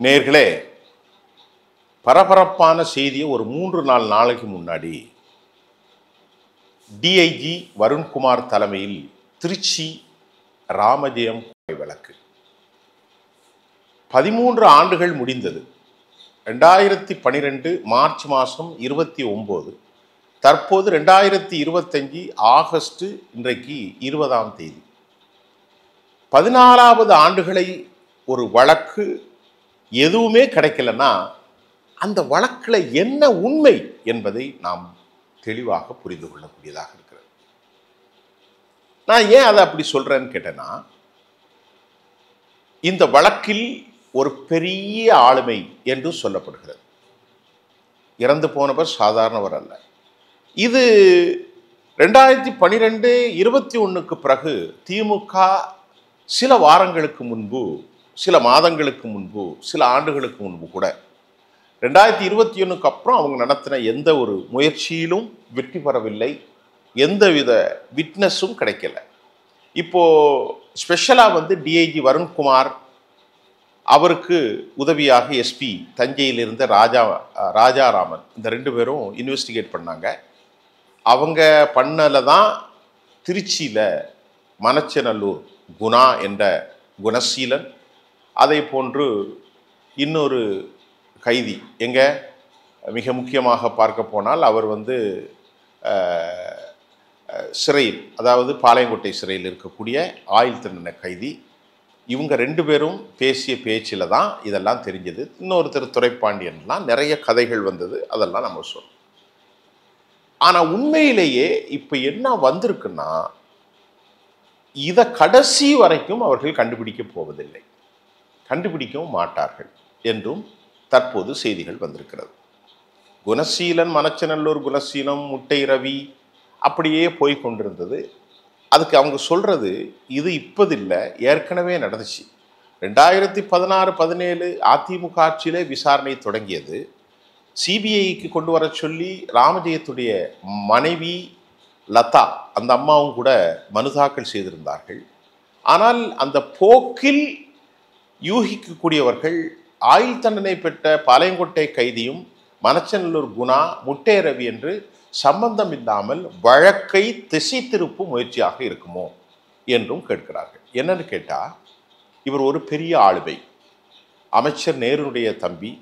நேர்களே, பரபரப்பான செய்தியை ஒரு 3-4 நாளைக்கு முன்னாடி டிஐஜி வருண்குமார் தலைமையில் திருச்சி ராமஜெயம் கொலை வழக்கு 13 ஆண்டுகள் முடிந்தது. 2012 மார்ச் மாதம் 29, தற்போது 2025 ஆகஸ்ட், இன்றைக்கு 20ஆம் தேதி. 14வது ஆண்டுகளை ஒரு வழக்கு எதுவுமே கிடைக்கலன்னா அந்த வழக்கில் என்ன உண்மை என்பதை நாம் தெளிவாக புரிந்து கொள்ளக்கூடியதாக இருக்கிறது. நான் ஏன் அதை அப்படி சொல்றேன்னு கேட்டேன்னா, இந்த வழக்கில் ஒரு பெரிய ஆளுமை என்று சொல்லப்படுகிறது. இறந்து போனவர் சாதாரணவர் அல்ல. இது 2012 21க்கு பிறகு திமுக சில வாரங்களுக்கு முன்பு, சில மாதங்களுக்கு முன்பு, சில ஆண்டுகளுக்கு முன்பு கூட 2021க்கு அப்புறம் அவங்க நடத்தின எந்த ஒரு முயற்சியிலும் வெற்றி பெறவில்லை. எந்தவித விட்னஸும் கிடைக்கல. இப்போ ஸ்பெஷலாக டிஐஜி வருண்குமார், அவருக்கு உதவியாக எஸ்பி தஞ்சையில் இருந்த ராஜாராமன், இந்த 2 பேரும் இன்வெஸ்டிகேட் பண்ணாங்க. அவங்க பண்ணல தான் திருச்சியில் மணச்சநல்லூர் குணா என்ற குணசீலன், அதை போன்று இன்னொரு கைதி, மிக முக்கியமாக பார்க்க போனால் அவர் சிறையில், அதாவது பாளையங்கோட்டை சிறையில் இருக்கக்கூடிய ஆயுள் தண்டனை கைதி. இவங்க 2 பேரும் பேசிய பேச்சில் தான் இதெல்லாம் தெரிஞ்சது. இன்னொருத்தர் துரைப்பாண்டியன்லாம் நிறைய கதைகள் வந்தது, அதெல்லாம் நம்ம சொல்லணும். ஆனால் உண்மையிலேயே இப்போ என்ன வந்திருக்குன்னா, இதை கடைசி வரைக்கும் அவர்கள் கண்டுபிடிக்க போவதில்லை, கண்டுபிடிக்கவும் மாட்டார்கள் என்றும் தற்போது செய்திகள் வந்திருக்கிறது. குணசீலன், மணச்சநல்லூர் குணசீலம், முட்டை ரவி அப்படியே போய் கொண்டிருந்தது. அதுக்கு அவங்க சொல்றது இது இப்போதில்லை, ஏற்கனவே நடந்துச்சு. 2016-17 அதிமுக ஆட்சியிலே விசாரணை தொடங்கியது. சிபிஐக்கு கொண்டு வர சொல்லி ராமஜெயத்துடைய மனைவி லதா, அந்த அம்மாவும் கூட மனு தாக்கல் செய்திருந்தார்கள். ஆனால் அந்த போக்கில் யூகிக்கக்கூடியவர்கள் ஆயுள் தண்டனை பெற்ற பாளையங்கோட்டை கைதியும் மணச்சநல்லூர் குணா, முட்டை ரவி என்று சம்பந்தம் இல்லாமல் வழக்கை திசை திருப்பும் முயற்சியாக இருக்குமோ என்றும் கேட்கிறார்கள். என்னன்னு கேட்டால், இவர் ஒரு பெரிய ஆளுமை, அமைச்சர் நேருனுடைய தம்பி,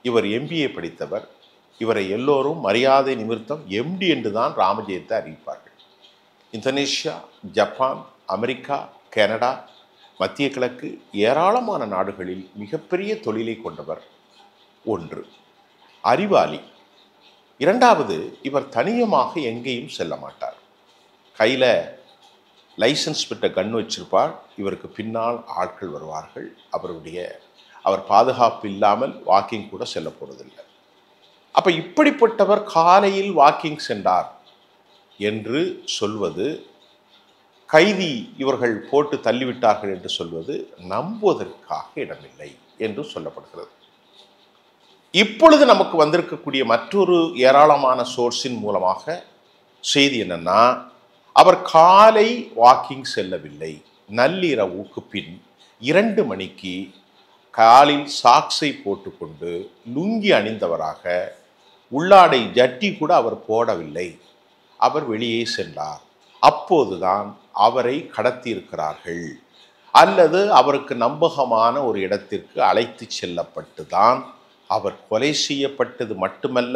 இவர் MBA படித்தவர். இவரை எல்லோரும் மரியாதை நிமித்தம் MD என்று தான் ராமஜெயத்தை அறிவிப்பார்கள். இந்தோனேஷியா, ஜப்பான், அமெரிக்கா, கனடா, மத்திய கிழக்கு ஏராளமான நாடுகளில் மிகப்பெரிய தொழிலை கொண்டவர். 1, அறிவாளி. 2வது, இவர் தனியமாக எங்கேயும் செல்ல மாட்டார். கையில் லைசன்ஸ் பெற்ற கன் வச்சிருப்பார். இவருக்கு பின்னால் ஆட்கள் வருவார்கள். அவர் பாதுகாப்பு இல்லாமல் வாக்கிங் கூட செல்ல போவதில்லை. அப்போ இப்படிப்பட்டவர் காலையில் வாக்கிங் சென்றார் என்று சொல்வது, கைதி இவர்கள் போட்டு தள்ளிவிட்டார்கள் என்று சொல்வது நம்புவதற்காக இடமில்லை என்று சொல்லப்படுகிறது. இப்பொழுது நமக்கு வந்திருக்கக்கூடிய மற்றொரு ஏராளமான சோர்ஸின் மூலமாக செய்தி என்னன்னா, அவர் காலை வாக்கிங் செல்லவில்லை. நள்ளிரவுக்கு பின் 2 மணிக்கு காலில் சாக்ஸை போட்டுக்கொண்டு லுங்கி அணிந்தவராக, உள்ளாடை ஜட்டி கூட அவர் போடவில்லை, அவர் வெளியே சென்றார். அப்போதுதான் அவரை கடத்தியிருக்கிறார்கள், அல்லது அவருக்கு நம்பகமான ஒரு இடத்திற்கு அழைத்து செல்லப்பட்டு தான் அவர் கொலை செய்யப்பட்டது மட்டுமல்ல,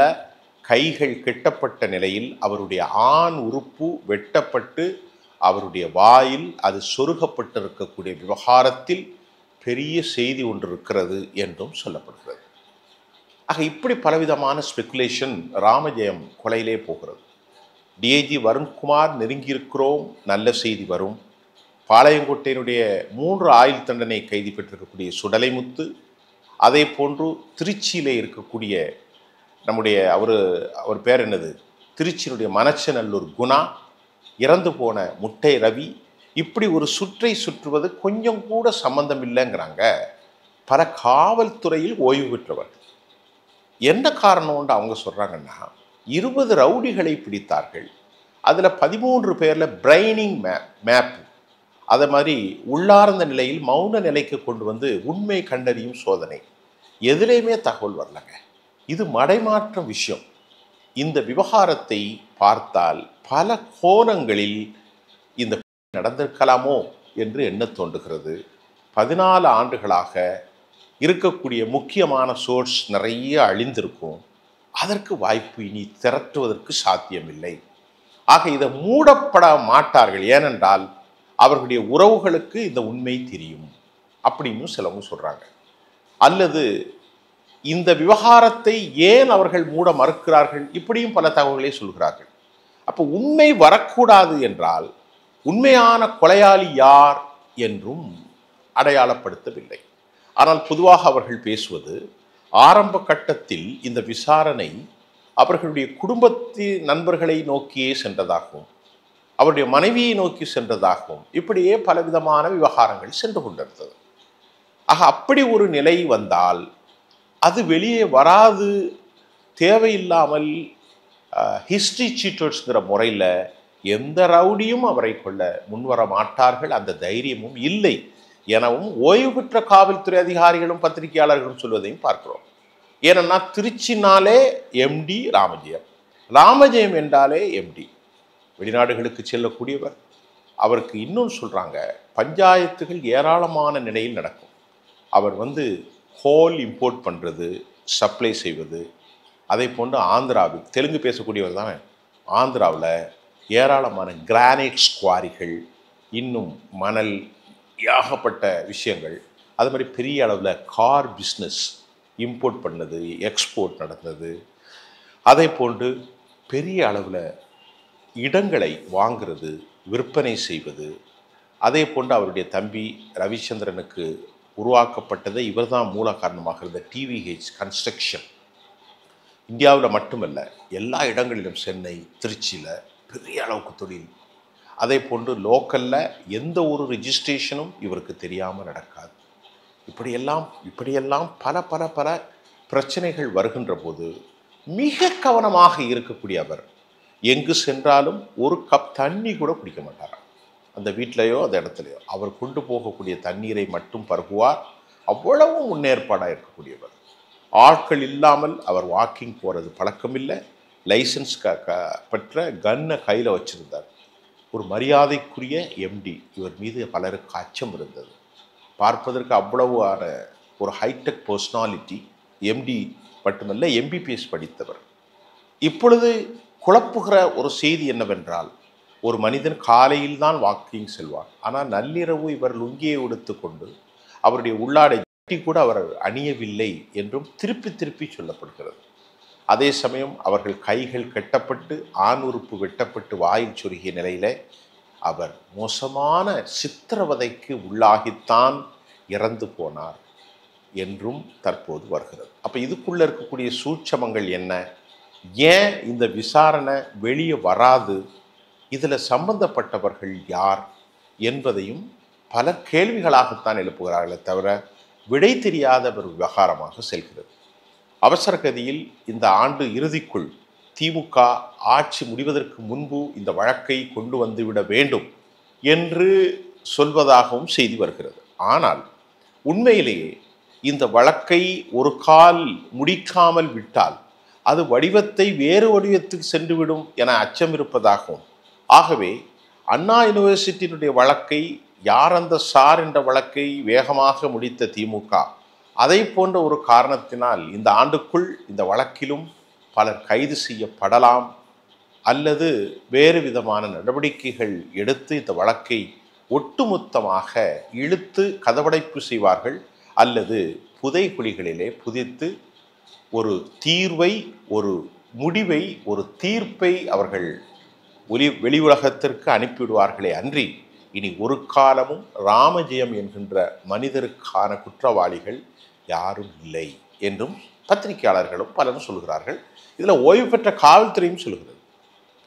கைகள் கெட்டப்பட்ட நிலையில் அவருடைய ஆண் உறுப்பு வெட்டப்பட்டு அவருடைய வாயில் அது சொருகப்பட்டிருக்கக்கூடிய விவகாரத்தில் பெரிய செய்தி ஒன்று இருக்கிறது என்றும் சொல்லப்படுகிறது. ஆக இப்படி பலவிதமான ஸ்பெகுலேஷன் ராமஜெயம் கொலையிலே போகிறது. டிஐஜி வருண்குமார் நெருங்கியிருக்கிறோம், நல்ல செய்தி வரும். பாளையங்கோட்டையினுடைய 3 ஆயுள் தண்டனை கைதி பெற்றிருக்கக்கூடிய சுடலைமுத்து, அதே போன்று திருச்சியிலே இருக்கக்கூடிய நம்முடைய அவர் பேர் என்னது, திருச்சியினுடைய மணச்சநல்லூர் குணா, இறந்து போன முட்டை ரவி, இப்படி ஒரு சுற்றுவது கொஞ்சம் கூட சம்பந்தம் இல்லைங்கிறாங்க பல காவல்துறையில் ஓய்வு பெற்றவர். என்ன காரணம்னு அவங்க சொல்கிறாங்கன்னா, 20 ரவுடிகளை பிடித்தார்கள். அதில் 13 பேரில் பிரைனிங் மேப், அதை மாதிரி உள்ளார்ந்த நிலையில் மௌன நிலைக்கு கொண்டு வந்து உண்மை கண்டறியும் சோதனை, எதுலேயுமே தகவல் வரலங்க. இது மடைமாற்ற விஷயம். இந்த விவகாரத்தை பார்த்தால் பல கோணங்களில் இந்த நடந்திருக்கலாமோ என்று எண்ண தோன்றுகிறது. 14 ஆண்டுகளாக இருக்கக்கூடிய முக்கியமான சோர்ஸ் நிறைய அழிந்திருக்கும். அதற்கு வாய்ப்பு இனி திரட்டுவதற்கு சாத்தியமில்லை. ஆக இதை மூடப்பட மாட்டார்கள். ஏனென்றால் அவர்களுடைய உறவுகளுக்கு இந்த உண்மை தெரியும் அப்படின்னு சிலவங்க சொல்றாங்க. அல்லது இந்த விவகாரத்தை ஏன் அவர்கள் மூட மறுக்கிறார்கள், இப்படியும் பல தகவல்களை சொல்கிறார்கள். அப்போ உண்மை வரக்கூடாது என்றால் உண்மையான கொலையாளி யார் என்றும் அடையாளப்படுத்தவில்லை. ஆனால் பொதுவாக அவர்கள் பேசுவது ஆரம்ப கட்டத்தில் இந்த விசாரணை அவர்களுடைய குடும்பத்தின் நண்பர்களை நோக்கியே சென்றதாகவும் அவருடைய மனைவியை நோக்கி சென்றதாகவும் இப்படியே பலவிதமான விவகாரங்கள் சென்று கொண்டிருந்தது. ஆக அப்படி ஒரு நிலை வந்தால் அது வெளியே வராது. தேவையில்லாமல் ஹிஸ்ட்ரி சீட்டர்ஸ்ங்கிற முறையில் எந்த ரவுடியும் அவரை கொள்ள முன்வர மாட்டார்கள், அந்த தைரியமும் இல்லை எனவும் ஓய்வு பெற்ற காவல்துறை அதிகாரிகளும் பத்திரிகையாளர்களும் சொல்வதையும் பார்க்கிறோம். ஏனென்னா திருச்சினாலே எம்டி ராமஜெயம், ராமஜெயம் என்றாலே எம்டி, வெளிநாடுகளுக்கு செல்லக்கூடியவர். அவருக்கு இன்னொன்று சொல்கிறாங்க, பஞ்சாயத்துகள் ஏராளமான நிலையில் நடக்கும். அவர் ஹோல் இம்போர்ட் பண்ணுறது, சப்ளை செய்வது. அதை போன்று ஆந்திராவில் தெலுங்கு பேசக்கூடியவர் தானே, ஆந்திராவில் ஏராளமான கிரானைட் குவாரிகள், இன்னும் மணல், ஏகப்பட்ட விஷயங்கள். அது மாதிரி பெரிய அளவில் கார் பிஸ்னஸ் இம்போர்ட் பண்ணது, எக்ஸ்போர்ட் நடந்தது. அதை போன்று பெரிய அளவில் இடங்களை வாங்கிறது, விற்பனை செய்வது. அதே போன்று அவருடைய தம்பி ரவிச்சந்திரனுக்கு உருவாக்கப்பட்டதை இவர் தான் மூல காரணமாக இருந்த டிவிஹெச் கன்ஸ்ட்ரக்ஷன். இந்தியாவில் மட்டுமல்ல, எல்லா இடங்களிலும், சென்னை, திருச்சியில் பெரிய அளவுக்கு தொழில். அதே போன்று லோக்கலில் எந்த ஒரு ரிஜிஸ்ட்ரேஷனும் இவருக்கு தெரியாமல் நடக்காது. இப்படியெல்லாம் பல பல பல பிரச்சனைகள் வருகின்ற போது மிக கவனமாக இருக்கக்கூடிய அவர் எங்கு சென்றாலும் ஒரு கப் தண்ணி கூட குடிக்க மாட்டாராம். அந்த வீட்டிலையோ அந்த இடத்துலையோ அவர் கொண்டு போகக்கூடிய தண்ணீரை மட்டும் பருகுவார். அவ்வளவு முன்னேற்பாடாக இருக்கக்கூடியவர். ஆட்கள் இல்லாமல் அவர் வாக்கிங் போகிறது பழக்கம் இல்லை. லைசன்ஸ் பெற்ற கன்னை கையில் வச்சுருந்தார். ஒரு மரியாதைக்குரிய எம்டி. இவர் மீது பலருக்கு அச்சம் இருந்தது. பார்ப்பதற்கு அவ்வளவான ஒரு ஹைடெக் பர்சனாலிட்டி. எம்டி மட்டுமல்ல, எம்பிபிஎஸ் படித்தவர். இப்பொழுது குழப்புகிற ஒரு செய்தி என்னவென்றால், ஒரு மனிதன் காலையில் தான் வாக்கிங் செல்வார், ஆனால் நள்ளிரவு இவர் லுங்கியை உடுத்து கொண்டு அவருடைய உள்ளாடை கூட அவர் அணியவில்லை என்றும் திருப்பி திருப்பி சொல்லப்படுகிறது. அதே சமயம் அவர்கள் கைகள் கட்டப்பட்டு, ஆண் உறுப்பு வெட்டப்பட்டு, வாயில் சொருகிய நிலையில் அவர் மோசமான சித்திரவதைக்கு உள்ளாகித்தான் இறந்து போனார் என்றும் தற்போது வருகிறது. அப்போ இதுக்குள்ளே இருக்கக்கூடிய சூட்சமங்கள் என்ன? ஏன் இந்த விசாரணை வெளியே வராது? இதில் சம்பந்தப்பட்டவர்கள் யார் என்பதையும் பல கேள்விகளாகத்தான் எழுப்புகிறார்களே தவிர விடை தெரியாத ஒரு விவகாரமாக செல்கிறது. அவசர கதியில் இந்த ஆண்டு இறுதிக்குள் திமுக ஆட்சி முடிவதற்கு முன்பு இந்த வழக்கை கொண்டு வந்துவிட வேண்டும் என்று சொல்வதாகவும் செய்தி வருகிறது. ஆனால் உண்மையிலேயே இந்த வழக்கை ஒரு கால் முடிக்காமல் விட்டால் அது வடிவத்தை வேறு வடிவத்துக்கு சென்றுவிடும் என அச்சம் இருப்பதாகவும், ஆகவே அண்ணா யூனிவர்சிட்டியினுடைய வழக்கை, யார் அந்த சார் என்ற வழக்கை வேகமாக முடித்த திமுக, அதை போன்ற ஒரு காரணத்தினால் இந்த ஆண்டுக்குள் இந்த வழக்கிலும் பலர் கைது செய்யப்படலாம் அல்லது வேறு விதமான நடவடிக்கைகள் எடுத்து இந்த வழக்கை ஒட்டுமொத்தமாக இழுத்து கதவடைப்பு செய்வார்கள் அல்லது புதைகுழிகளிலே புதைத்து ஒரு தீர்வை, ஒரு முடிவை, ஒரு தீர்ப்பை அவர்கள் வெளி உலகத்திற்கு அனுப்பிவிடுவார்களே அன்றி இனி ஒரு காலமும் ராமஜெயம் என்கின்ற மனிதருக்கான குற்றவாளிகள் யாரும் இல்லை என்றும் பத்திரிகையாளர்களும் பலரும் சொல்கிறார்கள். இதில் ஓய்வு பெற்ற காவல்துறையும் சொல்கிறது.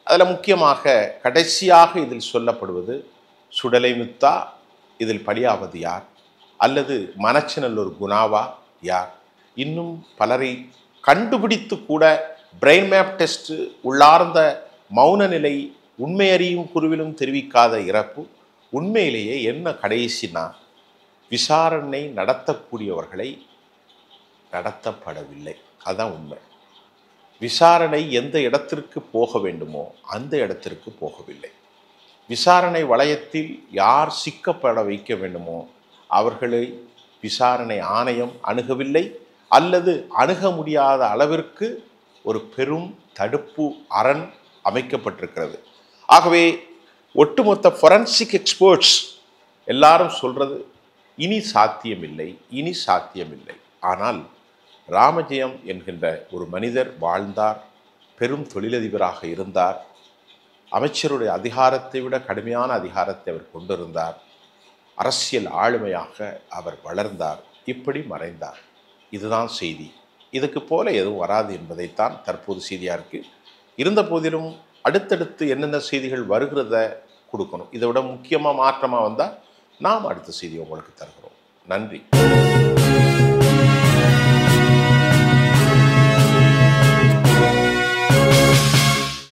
அதில் முக்கியமாக கடைசியாக இதில் சொல்லப்படுவது சுடலை முத்தா இதில் பலியாவது யார், அல்லது மனச்சிநல்லூர் குணாவா யார், இன்னும் பலரை கண்டுபிடித்து கூட பிரெயின் மேப் டெஸ்ட் உள்ளார்ந்த மௌன நிலை, உண்மை அறியும் குருவிலும் தெரிவிக்காத இறப்பு. உண்மையிலேயே என்ன கடைசினா, விசாரணை நடத்தக்கூடியவர்களை நடத்தப்படவில்லை. அதுதான் உண்மை. விசாரணை எந்த இடத்திற்கு போக வேண்டுமோ அந்த இடத்திற்கு போகவில்லை. விசாரணை வளையத்தில் யார் சிக்கப்பட வைக்க வேண்டுமோ அவர்களை விசாரணை ஆணையம் அணுகவில்லை, அல்லது அணுக முடியாத அளவிற்கு ஒரு பெரும் தடுப்பு அரண் அமைக்கப்பட்டிருக்கிறது. ஆகவே ஒட்டுமொத்த ஃபொரன்சிக் எக்ஸ்பர்ட்ஸ் எல்லாரும் சொல்றது இனி சாத்தியமில்லை, இனி சாத்தியமில்லை. ஆனால் ராமஜெயம் என்கின்ற ஒரு மனிதர் வாழ்ந்தார், பெரும் தொழிலதிபராக இருந்தார், அமைச்சருடைய அதிகாரத்தை விட கடுமையான அதிகாரத்தை அவர் கொண்டிருந்தார், அரசியல் ஆளுமையாக அவர் வளர்ந்தார், இப்படி மறைந்தார். இதுதான் செய்தி. இதுக்கு போல எதுவும் வராது என்பதைத்தான் தற்போது செய்தியாக இருக்குது. இருந்த போதிலும் அடுத்தடுத்து என்னென்ன செய்திகள் வருகிறத கொடுக்கணும். இதை விட முக்கியமாக மாற்றமாக வந்தால் நாம் அடுத்த செய்தி உங்களுக்கு தருகிறோம். நன்றி.